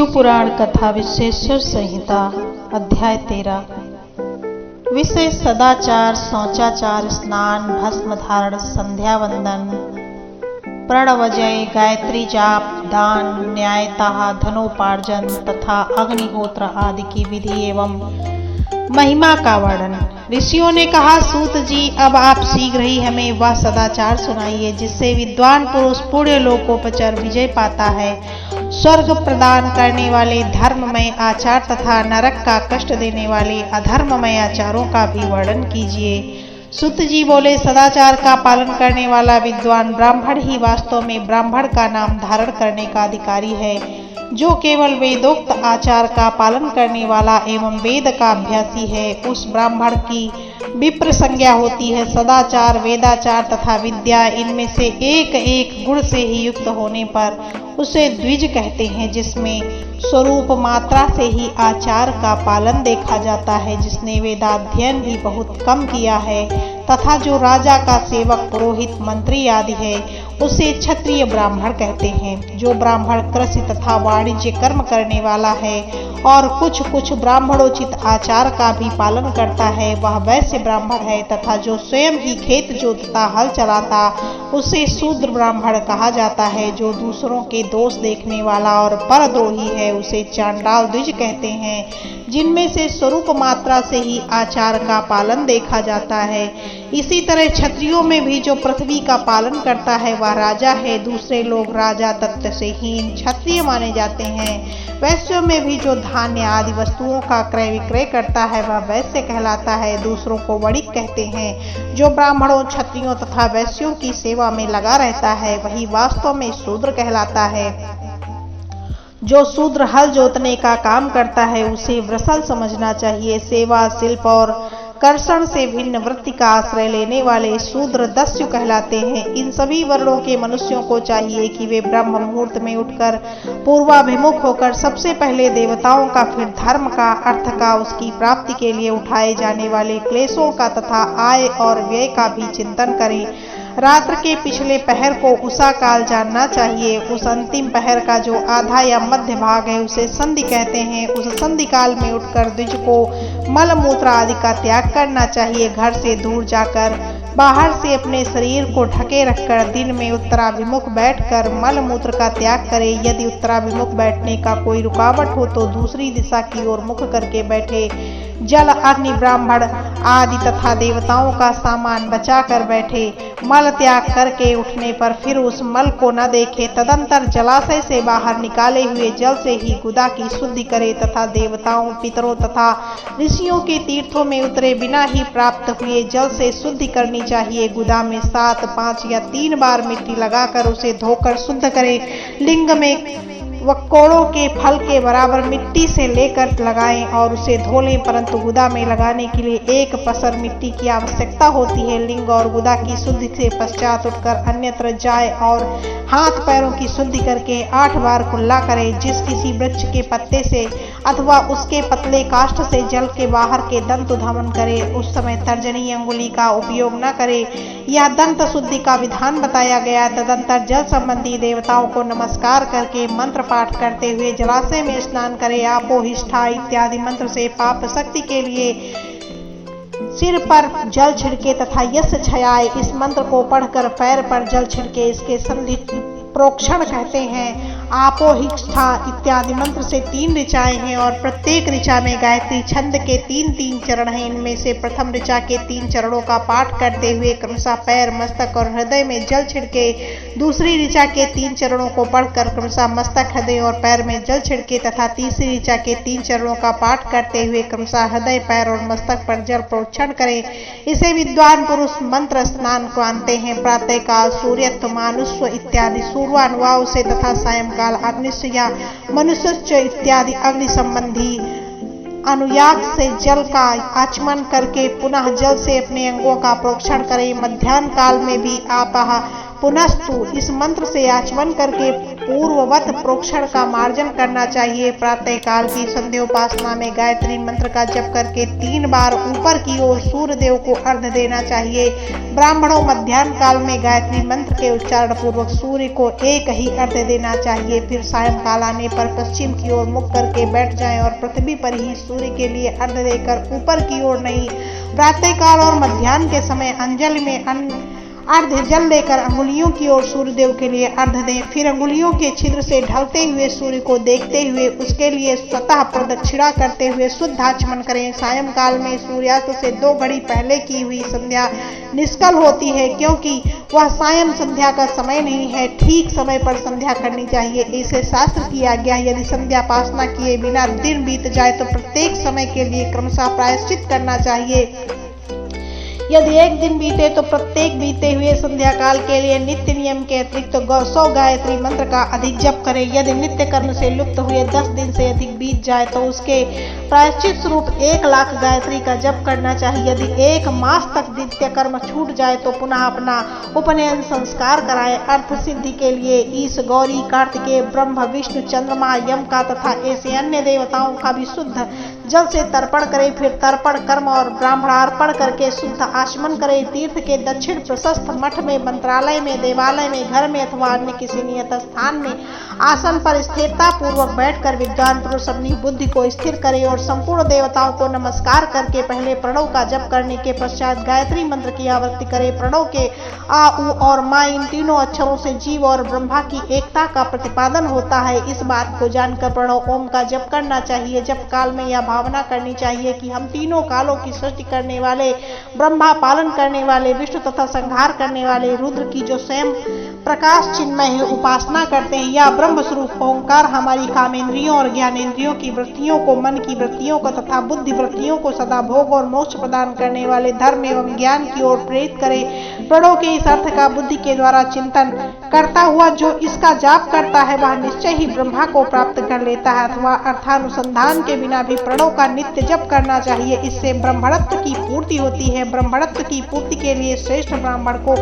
शिव पुराण कथा विशेषर संहिता अध्याय 13। विषय सदाचार, शौचाचार, स्नान, भस्म धारण, संध्या वंदन, प्रणवजय, गायत्री जाप, दान, न्यायतः धनोपार्जन तथा अग्निहोत्र आदि की विधि एवं महिमा का वर्णन। ऋषियों ने कहा, सूत जी, अब आप शीघ्र ही हमें वह सदाचार सुनाइए जिससे विद्वान पुरुष पुण्य लोकोपचर विजय पाता है। स्वर्ग प्रदान करने वाले धर्ममय आचार तथा नरक का कष्ट देने वाले अधर्ममय आचारों का भी वर्णन कीजिए। सूत जी बोले, सदाचार का पालन करने वाला विद्वान ब्राह्मण ही वास्तव में ब्राह्मण का नाम धारण करने का अधिकारी है। जो केवल वेदोक्त आचार का पालन करने वाला एवं वेद का अभ्यासी है, उस ब्राह्मण की विप्र संज्ञा होती है। सदाचार, वेदाचार तथा विद्या, इनमें से एक एक गुण से ही युक्त होने पर उसे द्विज कहते हैं, जिसमें स्वरूप मात्रा से ही आचार का पालन देखा जाता है, जिसने वेदाध्ययन भी बहुत कम किया है तथा जो राजा का सेवक, पुरोहित, मंत्री आदि है, उसे क्षत्रिय ब्राह्मण कहते हैं। जो ब्राह्मण कृषि तथा वाणिज्य कर्म करने वाला है और कुछ कुछ ब्राह्मणोचित आचार का भी पालन करता है, वह वैश्य ब्राह्मण है। तथा जो स्वयं ही खेत जोतता, हल चलाता, उसे शूद्र ब्राह्मण कहा जाता है। जो दूसरों के दोष देखने वाला और परद्रोही है, उसे चांडाल द्विज कहते हैं, जिनमें से स्वरूप मात्रा से ही आचार का पालन देखा जाता है। इसी तरह क्षत्रियों में भी जो पृथ्वी का पालन करता है, वह राजा है। दूसरे लोग राजा तत्व से हीन क्षत्रिय माने जाते हैं। वैश्यों में भी जो धान्य आदि वस्तुओं का क्रय विक्रय करता है, वह वैश्य कहलाता है। दूसरों को वणिक कहते हैं। जो ब्राह्मणों, क्षत्रियों तथा वैश्यों की सेवा में लगा रहता है, वही वास्तव में शूद्र कहलाता है। जो शूद्र हल जोतने का काम करता है, उसे वृषल समझना चाहिए। सेवा, शिल्प और कर्षण से भिन्न वृत्ति का आश्रय लेने वाले शूद्र दस्यु कहलाते हैं। इन सभी वर्णों के मनुष्यों को चाहिए कि वे ब्रह्म मुहूर्त में उठकर पूर्वाभिमुख होकर सबसे पहले देवताओं का, फिर धर्म का, अर्थ का, उसकी प्राप्ति के लिए उठाए जाने वाले क्लेशों का तथा आय और व्यय का भी चिंतन करें। रात्र के पिछले पहर को उषा काल जानना चाहिए। उस अंतिम पहर का जो आधा या मध्य भाग है, उसे संधि कहते हैं। उस संधि काल में उठकर द्विज को मल मूत्र आदि का त्याग करना चाहिए। घर से दूर जाकर बाहर से अपने शरीर को ढके रखकर दिन में उत्तराभिमुख बैठकर मल मूत्र का त्याग करे। यदि उत्तराभिमुख बैठने का कोई रुकावट हो तो दूसरी दिशा की ओर मुख करके बैठे। जल, अग्नि, ब्राह्मण आदि तथा देवताओं का सामान बचा कर बैठे। मल त्याग करके उठने पर फिर उस मल को न देखे। तदंतर जलाशय से बाहर निकाले हुए जल से ही गुदा की शुद्धि करे तथा देवताओं, पितरों तथा ऋषियों के तीर्थों में उतरे बिना ही प्राप्त हुए जल से शुद्धि करनी चाहिए। गुदा में 7, 5 या 3 बार मिट्टी लगाकर उसे धोकर शुद्ध करे। लिंग में वक्कोड़ों के फल के बराबर मिट्टी से लेकर लगाएं और उसे धो लें, परंतु गुदा में लगाने के लिए 1 पसर मिट्टी की आवश्यकता होती है। लिंग और गुदा की शुद्धि से पश्चात उठकर अन्यत्र जाए और हाथ पैरों की शुद्धि करके 8 बार कुल्ला करे। जिस किसी वृक्ष के पत्ते से अथवा उसके पतले काष्ठ से जल के बाहर के दंत धमन करे, उस समय तर्जनी अंगुली का उपयोग न करे। यह दंत शुद्धि का विधान बताया गया। तदंतर जल संबंधी देवताओं को नमस्कार करके मंत्र पाठ करते हुए जलाशय में स्नान करे। आपो हिष्ठा इत्यादि मंत्र से पाप शक्ति के लिए सिर पर जल छिड़के तथा यश छयाए, इस मंत्र को पढ़कर पैर पर जल छिड़के। इसके संधि प्रोक्षण कहते हैं। आपो हिष्ठा इत्यादि मंत्र से 3 ऋचाएं हैं और प्रत्येक ऋचा में गायत्री छंद के 3-3 चरण हैं। इनमें से प्रथम ऋचा के 3 चरणों का पाठ करते हुए क्रमशः पैर, मस्तक और हृदय में जल छिड़के। दूसरी ऋचा के 3 चरणों को पढ़कर क्रमशः मस्तक, हृदय और पैर में जल छिड़के तथा तीसरी ऋचा के 3 चरणों का पाठ करते हुए क्रमशः हृदय, पैर और मस्तक पर जल प्रोक्षण करें। इसे विद्वान पुरुष मंत्र स्नान को मानते हैं। प्रातः काल सूर्यत्व, मानुष्व इत्यादि पूर्वानुवाव से तथा सायंकाल अग्निश्च या मनुष्य इत्यादि अग्नि संबंधी अनुयाग से जल का आचमन करके पुनः जल से अपने अंगों का प्रोक्षण करें। मध्याह्न काल में भी आपः पुनस्तु इस मंत्र से आचमन करके पूर्ववत प्रोक्षण का मार्जन करना चाहिए। प्रातः काल की संध्योपासना में गायत्री मंत्र का जप करके 3 बार ऊपर की ओर सूर्य देव को अर्घ्य देना चाहिए। ब्राह्मणों मध्याह्न काल में गायत्री मंत्र के उच्चारण पूर्वक सूर्य को एक ही अर्घ्य देना चाहिए। फिर सायंकाल आने पर पश्चिम की ओर मुख करके बैठ जाएं और पृथ्वी पर ही सूर्य के लिए अर्घ्य देकर ऊपर की ओर नहीं। प्रातः काल और मध्याह्न के समय अंजलि में अर्घ्य जल लेकर अंगुलियों की ओर सूर्यदेव के लिए अर्घ्य दें। फिर अंगुलियों के छिद्र से ढलते हुए सूर्य को देखते हुए उसके लिए स्वतः प्रदक्षिणा करते हुए शुद्ध आचमन करें। सायंकाल में सूर्यास्त से 2 घड़ी पहले की हुई संध्या निष्फल होती है, क्योंकि वह सायं संध्या का समय नहीं है। ठीक समय पर संध्या करनी चाहिए, इसे शास्त्र की आज्ञा है। यदि संध्यापासना किए बिना दिन बीत जाए तो प्रत्येक समय के लिए क्रमशः प्रायश्चित करना चाहिए। यदि एक दिन बीते तो प्रत्येक बीते हुए संध्या काल के लिए नित्य नियम के अतिरिक्त 100 गायत्री मंत्र का अधिक जप करें। यदि नित्य कर्म से लुप्त हुए 10 दिन से अधिक बीत जाए तो उसके प्रायश्चित स्वरूप 1 लाख गायत्री का जप करना चाहिए। यदि 1 मास तक नित्य कर्म छूट जाए तो पुनः अपना उपनयन संस्कार कराए। अर्थ सिद्धि के लिए ईश, गौरी, कार्तिकेय, ब्रह्म, विष्णु, चंद्रमा, यम का तथा ऐसे अन्य देवताओं का भी शुद्ध जल से तर्पण करें। फिर तर्पण कर्म और ब्राह्मणार्पण करके शुद्ध आचमन करें। तीर्थ के दक्षिण प्रशस्त मठ में, मंत्रालय में, देवालय में, घर में अथवा अन्य किसी नियत स्थान में आसन पर स्थिरता पूर्वक बैठकर विद्वान पुरुष अपनी बुद्धि को स्थिर करे और संपूर्ण देवताओं को नमस्कार करके पहले प्रणव का जप करने के पश्चात गायत्री मंत्र की आवृत्ति करे। प्रणव के आ, उ और मा इन तीनों अक्षरों से जीव और ब्रह्मा की एकता का प्रतिपादन होता है। इस बात को जानकर प्रणव ओम का जप करना चाहिए। जप काल में यह भावना करनी चाहिए कि हम तीनों कालों की सृष्टि करने वाले ब्रह्मा, पालन करने वाले विष्णु तथा संहार करने वाले रुद्र की जो स्वयं प्रकाश चिन्मय है उपासना करते हैं। या ब्रह्म स्वरूप ओंकार हमारी कामेंद्रियों और ज्ञानेंद्रियों की वृत्तियों को, मन की वृत्तियों को तथा बुद्धि वृत्तियों को सदा भोग और मोक्ष प्रदान करने वाले धर्म एवं ज्ञान की ओर प्रेरित करे। प्रणव के इस अर्थ का बुद्धि के द्वारा चिंतन करता हुआ जो इसका जाप करता है वह निश्चय ही ब्रह्मा को प्राप्त कर लेता है। अथवा अर्थानुसंधान के बिना भी प्रणव का नित्य जप करना चाहिए। इससे ब्रह्मणत्व की पूर्ति होती है। ब्रह्मणत्व की पूर्ति के लिए श्रेष्ठ ब्राह्मण को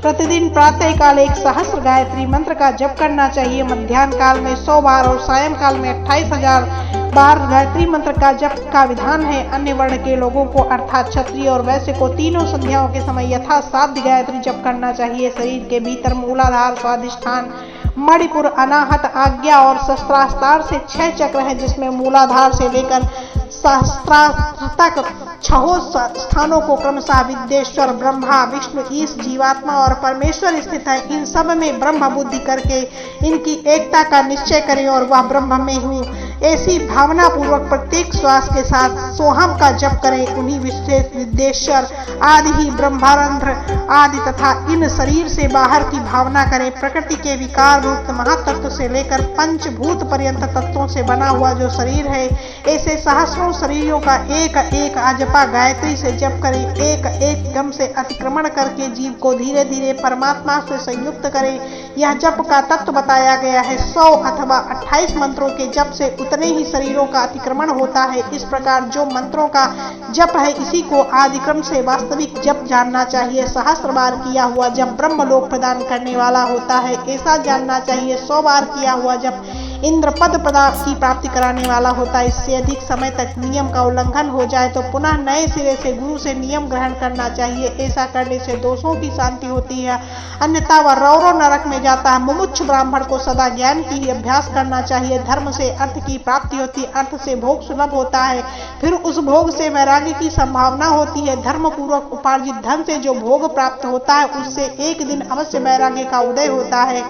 प्रतिदिन प्रातः काल 1 सहस्त्र गायत्री मंत्र का जप करना चाहिए। मध्याह्न काल में 100 बार और सायंकाल में 28,000 बार गायत्री मंत्र का जप का विधान है। अन्य वर्ण के लोगों को अर्थात क्षत्रिय और वैश्य को तीनों संध्याओं के समय यथासाध्य गायत्री जप करना चाहिए। शरीर के भीतर मूलाधार, स्वादिष्ठान, मणिपुर, अनाहत, आज्ञा और शस्त्रास्त्र से 6 चक्र है, जिसमें मूलाधार से लेकर सहस्त्रास्त्र तक 6 स्थानों को क्रमशः विद्येश्वर, ब्रह्मा, विष्णु, ईश, जीवात्मा और परमेश्वर स्थित है। इन सब में ब्रह्म बुद्धि करके इनकी एकता का निश्चय करें और वह ब्रह्म में हूँ ऐसी भावना पूर्वक प्रत्येक श्वास के साथ सोहम का जप करें। उन्हीं विशेष विद्येश्वर आदि ही ब्रह्मारंध्र आदि तथा इन शरीर से बाहर की भावना करें। प्रकृति के विकार रूप महातत्व से लेकर पंचभूत पर्यंत तत्वों से बना हुआ जो शरीर है, ऐसे सहस्रों शरीरों का एक एक अजपा गायत्री से जप करें। एक एक गम से अतिक्रमण करके जीव को धीरे धीरे परमात्मा से संयुक्त करें। यह जप का तत्व बताया गया है। 100 अथवा 28 मंत्रों के जप से उतने ही शरीरों का अतिक्रमण होता है। इस प्रकार जो मंत्रों का जप है इसी को आदिक्रम से वास्तविक जप जानना चाहिए। सहस्त्र बार किया हुआ जप ब्रह्म लोक प्रदान करने वाला होता है, ऐसा जानना चाहिए। 100 बार किया हुआ जप इंद्र पद की प्राप्ति कराने वाला होता है। इससे अधिक समय तक नियम का उल्लंघन हो जाए तो पुनः नए सिरे से गुरु से नियम ग्रहण करना चाहिए। ऐसा करने से दोषों की शांति होती है, अन्यथा वह रौरव नरक में जाता है। मुमुक्ष ब्राह्मण को सदा ज्ञान की ही अभ्यास करना चाहिए। धर्म से अर्थ की प्राप्ति होती है, अर्थ से भोग सुलभ होता है, फिर उस भोग से वैराग्य की संभावना होती है। धर्म पूर्वक उपार्जित धन से जो भोग प्राप्त होता है उससे एक दिन अवश्य वैराग्य का उदय होता है।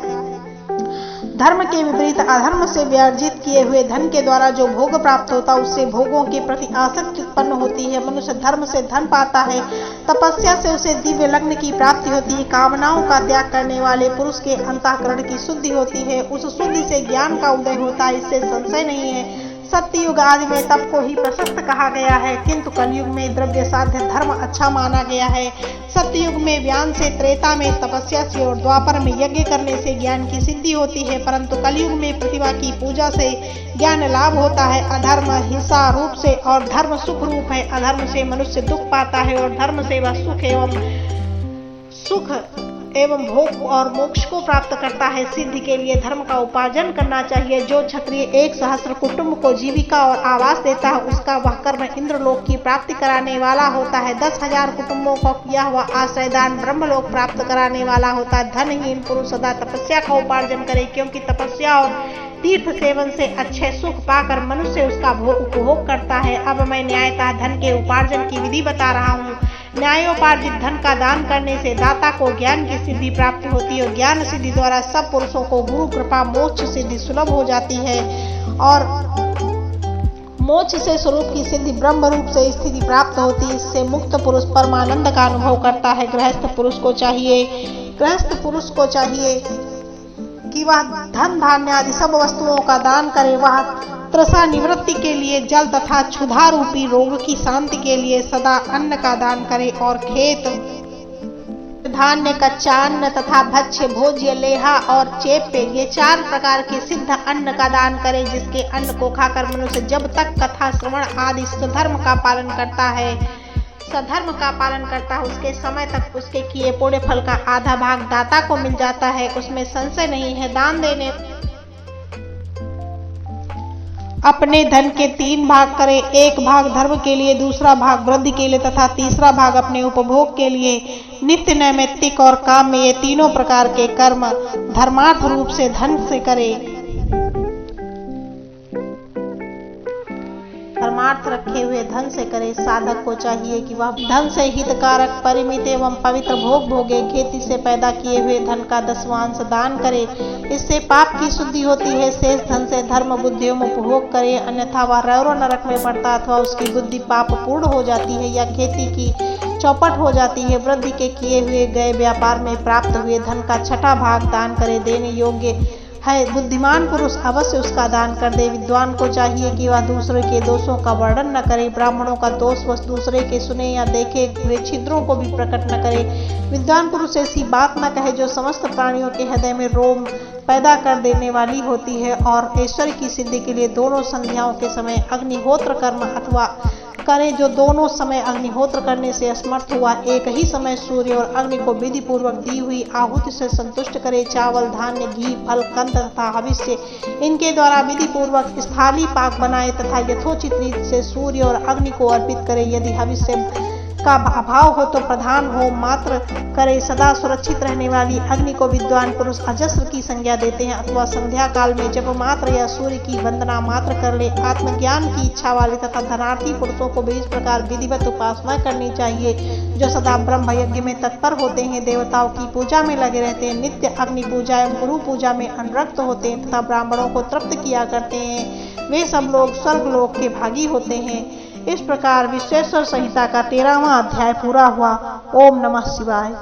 धर्म के विपरीत अधर्म से व्यार्जित किए हुए धन के द्वारा जो भोग प्राप्त होता है उससे भोगों के प्रति आसक्ति उत्पन्न होती है। मनुष्य धर्म से धन पाता है, तपस्या से उसे दिव्य लग्न की प्राप्ति होती है। कामनाओं का त्याग करने वाले पुरुष के अंतःकरण की शुद्धि होती है, उस शुद्धि से ज्ञान का उदय होता है, इससे संशय नहीं है। सत्ययुग आदि में तप को ही प्रशस्त कहा गया है, किंतु कलयुग में द्रव्य साध्य धर्म अच्छा माना गया है। सत्ययुग में ज्ञान से, त्रेता में तपस्या से और द्वापर में यज्ञ करने से ज्ञान की सिद्धि होती है, परंतु कलयुग में प्रतिभा की पूजा से ज्ञान लाभ होता है। अधर्म हिंसा रूप से और धर्म सुख रूप है। अधर्म से मनुष्य दुख पाता है और धर्म से वह सुख एवं सुख एवं भोग और मोक्ष को प्राप्त करता है। सिद्धि के लिए धर्म का उपार्जन करना चाहिए। जो क्षत्रिय 1 सहस्त्र कुटुंब को जीविका और आवास देता है, उसका वह कर्म इंद्रलोक की प्राप्ति कराने वाला होता है। 10,000 कुटुंबों को किया हुआ आश्रयदान ब्रह्मलोक प्राप्त कराने वाला होता है। धनहीन पुरुष सदा तपस्या का उपार्जन करे, क्योंकि तपस्या और तीर्थ सेवन से अच्छे सुख पाकर मनुष्य उसका उपभोग करता है। अब मैं न्यायतः धन के उपार्जन की विधि बता रहा हूँ। न्यायोपार्जित धन का दान करने से दाता को ज्ञान की सिद्धि प्राप्त होती है। ज्ञान सिद्धि द्वारा सब पुरुषों को गुरु कृपा मोक्ष सिद्धि सुलभ हो जाती है और मोक्ष से स्वरूप की सिद्धि ब्रह्म रूप से स्थिति प्राप्त होती है। इससे मुक्त पुरुष परमानंद का अनुभव करता है। गृहस्थ पुरुष को चाहिए कि वह धन धान्य आदि सब वस्तुओं का दान करे। वह त्रसा निवृत्ति के लिए जल तथा क्षुधा रूपी रोग की शांति के लिए सदा अन्न का दान करे और खेत धान्य, कच्चा अन्न तथा भक्ष्य, भोज्य, लेहा और चेप्य, ये 4 प्रकार के सिद्ध अन्न का दान करे, जिसके अन्न को खाकर मनुष्य जब तक कथा श्रवण आदि सधर्म का पालन करता है उसके समय तक उसके किए पुण्य फल का आधा भाग दाता को मिल जाता है। उसमें संशय नहीं है। दान देने अपने धन के 3 भाग करे। 1 भाग धर्म के लिए, दूसरा भाग वृद्धि के लिए तथा तीसरा भाग अपने उपभोग के लिए। नित्य, नैमित्तिक और काम में ये तीनों प्रकार के कर्म धर्मार्थ रूप से धन से करे। धर्मार्थ रखे हुए धन से करे। साधक को चाहिए कि वह धन से हितकारक, परिमित एवं पवित्र भोग भोगे। खेती से पैदा किए हुए धन का 10वांश दान करे। इससे पाप की शुद्धि होती है। शेष धन से धर्म बुद्धि एवं उपभोग करे, अन्यथा वह रौरव नरक में पड़ता अथवा उसकी बुद्धि पाप पूर्ण हो जाती है या खेती की चौपट हो जाती है। वृद्धि के किए हुए गए व्यापार में प्राप्त हुए धन का 6ठा भाग दान करे। देने योग्य है। बुद्धिमान पुरुष अवश्य उसका दान कर दे। विद्वान को चाहिए कि वह दूसरे के दोषों का वर्णन न करे। ब्राह्मणों का दोष वह दूसरे के सुने या देखे हुए छिद्रों को भी प्रकट न करे। विद्वान पुरुष ऐसी बात न कहे जो समस्त प्राणियों के हृदय में रोम पैदा कर देने वाली होती है। और ऐश्वर्य की सिद्धि के लिए दोनों संध्याओं के समय अग्निहोत्र कर्म अथवा करे। जो दोनों समय अग्निहोत्र करने से असमर्थ हुआ, एक ही समय सूर्य और अग्नि को विधि पूर्वक दी हुई आहुति से संतुष्ट करे। चावल, धान्य, घी, फल, कंद तथा हविष्य इनके द्वारा विधि पूर्वक स्थाली पाक बनाए तथा यथोचित रीत से सूर्य और अग्नि को अर्पित करे। यदि हविष्य का अभाव हो तो प्रधान हो मात्र करे। सदा सुरक्षित रहने वाली अग्नि को विद्वान पुरुष अजस्र की संज्ञा देते हैं अथवा संध्या काल में जप मात्र या सूर्य की वंदना मात्र कर ले। आत्मज्ञान की इच्छा वाले तथा धनार्थी पुरुषों को भी इस प्रकार विधिवत उपासना करनी चाहिए, जो सदा ब्रह्म यज्ञ में तत्पर होते हैं, देवताओं की पूजा में लगे रहते हैं, नित्य अग्नि पूजा एवं गुरु पूजा में अनुरक्त होते हैं तथा ब्राह्मणों को तृप्त किया करते हैं। वे सब लोग स्वर्ग लोक के भागी होते हैं। इस प्रकार विश्वेश्वर संहिता का 13वां अध्याय पूरा हुआ। ओम नमः शिवाय।